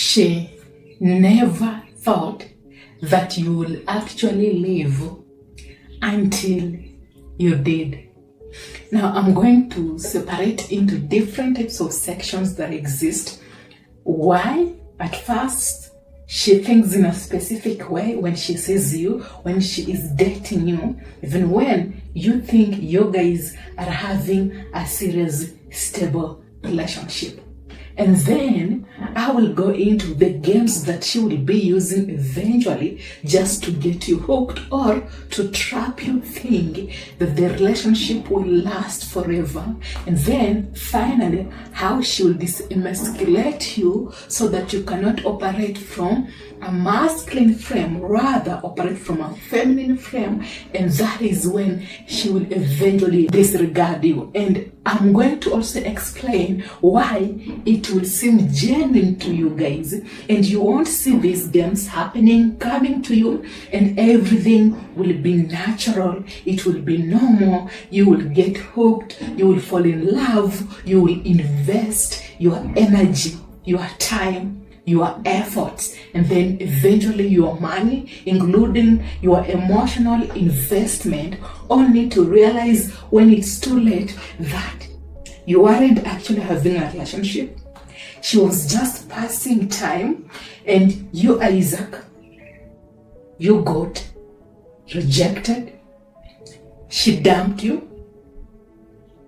she never thought that you will actually live until you did. Now, I'm going to separate into different types of sections that exist. Why, at first, she thinks in a specific way when she sees you, when she is dating you, even when you think you guys are having a serious, stable relationship. And then I will go into the games that she will be using eventually just to get you hooked or to trap you think that the relationship will last forever. And then finally, how she will demasculate you so that you cannot operate from a masculine frame, rather operate from a feminine frame. And that is when she will eventually disregard you. And I'm going to also explain why it will seem genuine to you guys, and you won't see these games happening, coming to you, and everything will be natural. It will be normal. You will get hooked. You will fall in love. You will invest your energy, your time, your efforts, and then eventually your money, including your emotional investment, only to realize when it's too late that you weren't actually having a relationship. She was just passing time, and you, Isaac, you got rejected. She dumped you,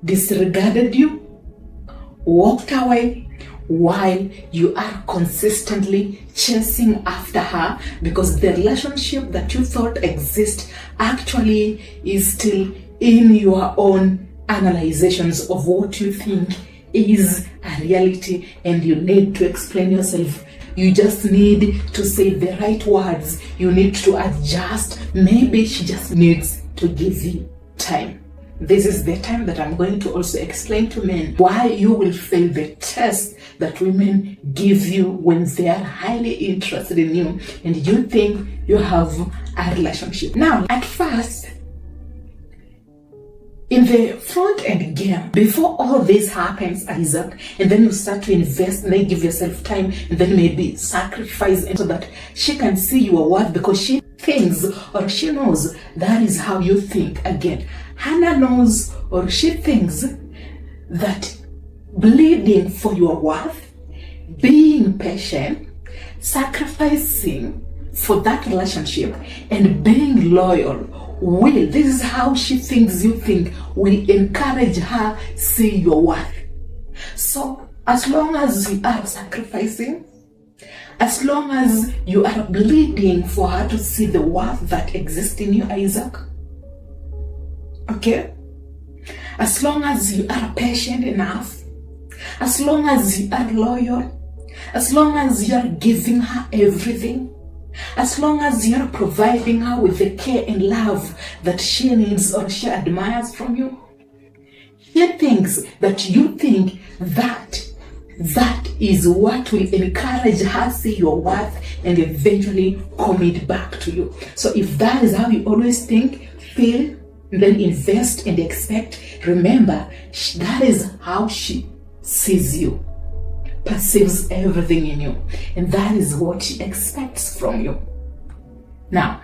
disregarded you, walked away, while you are consistently chasing after her, because the relationship that you thought exists actually is still in your own analyzations of what you think is a reality, and you need to explain yourself. You just need to say the right words. You need to adjust. Maybe she just needs to give you time. This is the time that I'm going to also explain to men why you will fail the test that women give you when they are highly interested in you and you think you have a relationship. Now, at first, in the front end game, before all this happens, Isaac, and then you start to invest and then give yourself time and then maybe sacrifice so that she can see your worth, because she thinks or she knows that is how you think. Again, Hannah knows or she thinks that bleeding for your worth, being patient, sacrificing for that relationship, and being loyal this is how she thinks you think, will encourage her see your worth. So as long as you are sacrificing, as long as you are bleeding for her to see the worth that exists in you, Isaac, okay? As long as you are patient enough, as long as you are loyal, as long as you are giving her everything, as long as you're providing her with the care and love that she needs or she admires from you, she thinks that you think that is what will encourage her see your worth and eventually commit back to you. So if that is how you always think, feel, then invest and expect, remember, that is how she sees you, perceives everything in you, and that is what she expects from you. Now,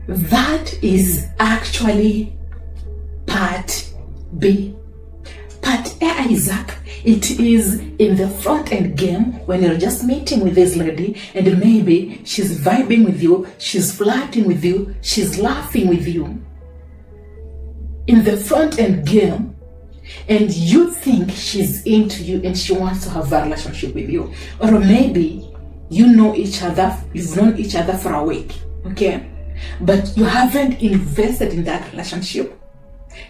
that is actually part B. Part A, Isaac, it is in the front end game when you're just meeting with this lady and maybe she's vibing with you, she's flirting with you, she's laughing with you. In the front end game, and you think she's into you and she wants to have a relationship with you. Or maybe you know each other, you've known each other for a week, okay? But you haven't invested in that relationship.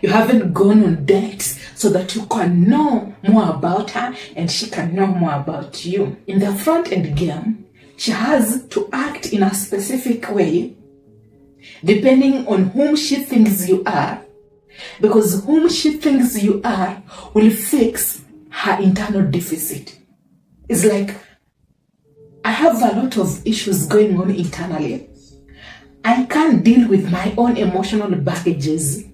You haven't gone on dates so that you can know more about her and she can know more about you. In the front end game, she has to act in a specific way depending on whom she thinks you are, because whom she thinks you are will fix her internal deficit. It's like I have a lot of issues going on internally. I can't deal with my own emotional baggages.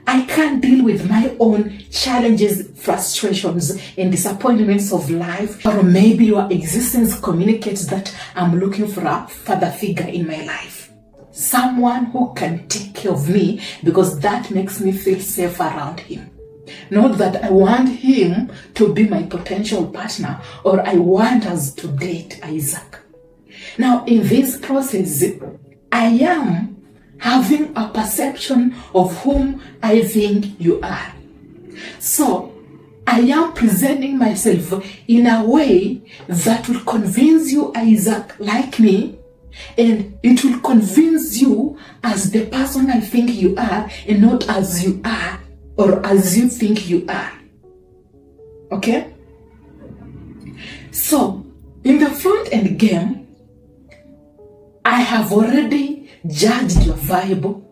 I can't deal with my own challenges, frustrations, and disappointments of life. Or maybe your existence communicates that I'm looking for a father figure in my life. Someone who can take care of me because that makes me feel safe around him. Not that I want him to be my potential partner or I want us to date Isaac. Now, in this process, I am having a perception of whom I think you are. So, I am presenting myself in a way that will convince you, Isaac, like me, and it will convince you as the person I think you are and not as you are or as you think you are. Okay? So, in the front end game, I have already judged your vibe,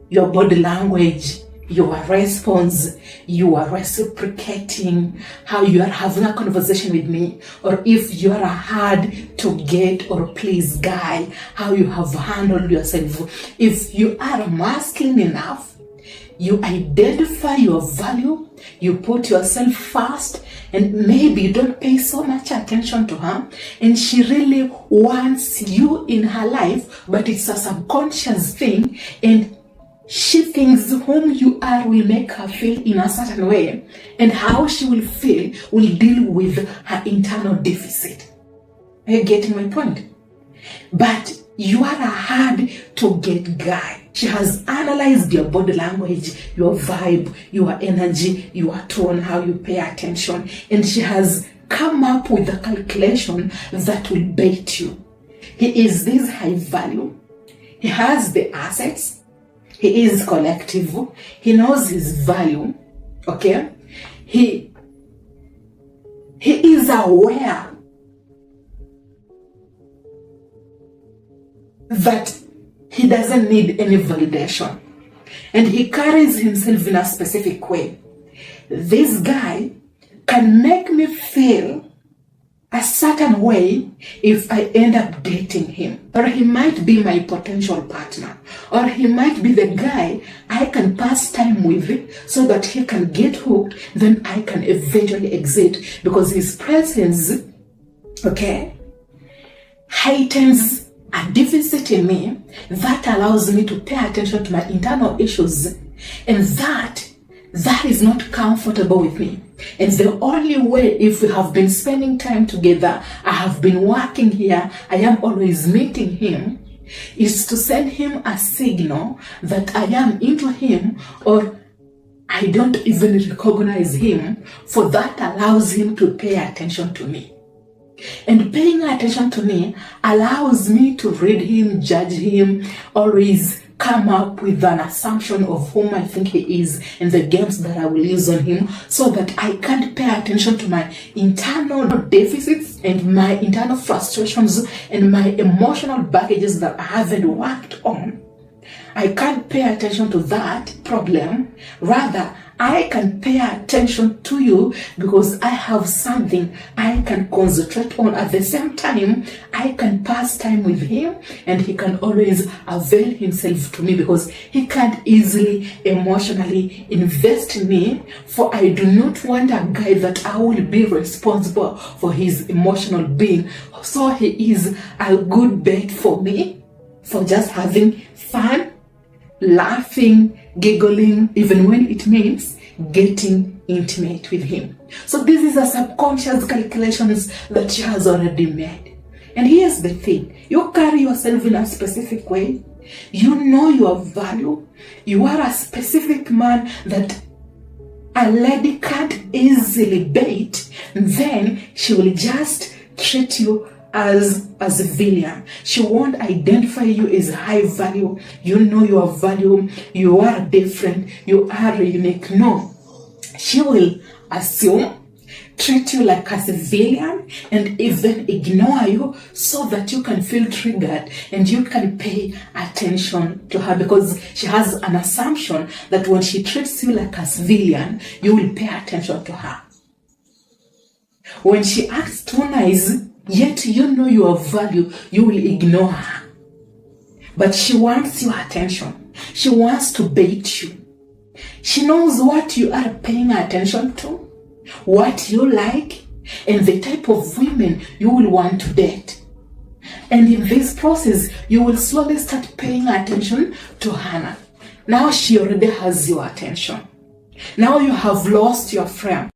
your body language, your response, you are reciprocating, how you are having a conversation with me, or if you are a hard to get or please guy, how you have handled yourself. If you are masculine enough, you identify your value, you put yourself first, and maybe you don't pay so much attention to her, and she really wants you in her life, but it's a subconscious thing, and she thinks whom you are will make her feel in a certain way, and how she will feel will deal with her internal deficit. Are you getting my point? But you are a hard to get guy. She has analyzed your body language, your vibe, your energy, your tone, how you pay attention, and she has come up with a calculation that will bait you. He is this high value. He has the assets. He is collective. He knows his value. Okay? He is aware that he doesn't need any validation. And he carries himself in a specific way. This guy can make me feel a certain way if I end up dating him. Or he might be my potential partner. Or he might be the guy I can pass time with so that he can get hooked, then I can eventually exit because his presence, okay, heightens a deficit in me that allows me to pay attention to my internal issues, and that is not comfortable with me. And the only way, if we have been spending time together, I have been working here, I am always meeting him, is to send him a signal that I am into him or I don't even recognize him, for that allows him to pay attention to me. And paying attention to me allows me to read him, judge him, always come up with an assumption of whom I think he is and the games that I will use on him, so that I can't pay attention to my internal deficits and my internal frustrations and my emotional baggages that I haven't worked on. I can't pay attention to that problem. Rather, I can pay attention to you because I have something I can concentrate on. At the same time, I can pass time with him and he can always avail himself to me because he can't easily emotionally invest in me, for I do not want a guy that I will be responsible for his emotional being. So he is a good bet for me for just having fun, laughing, giggling, even when it means getting intimate with him. So this is a subconscious calculations that she has already made. And here's the thing. You carry yourself in a specific way. You know your value. You are a specific man that a lady can't easily bait. And then she will just treat you as a villain. She won't identify you as high value. You know your value. You are different. You are unique. No. She will assume, treat you like a civilian, and even ignore you so that you can feel triggered and you can pay attention to her, because she has an assumption that when she treats you like a civilian, you will pay attention to her. When she acts too nice, Yet you know your value, you will ignore her. But she wants your attention. She wants to bait you. She knows what you are paying attention to, what you like, and the type of women you will want to date. And in this process, you will slowly start paying attention to Hannah. Now she already has your attention. Now you have lost your friend.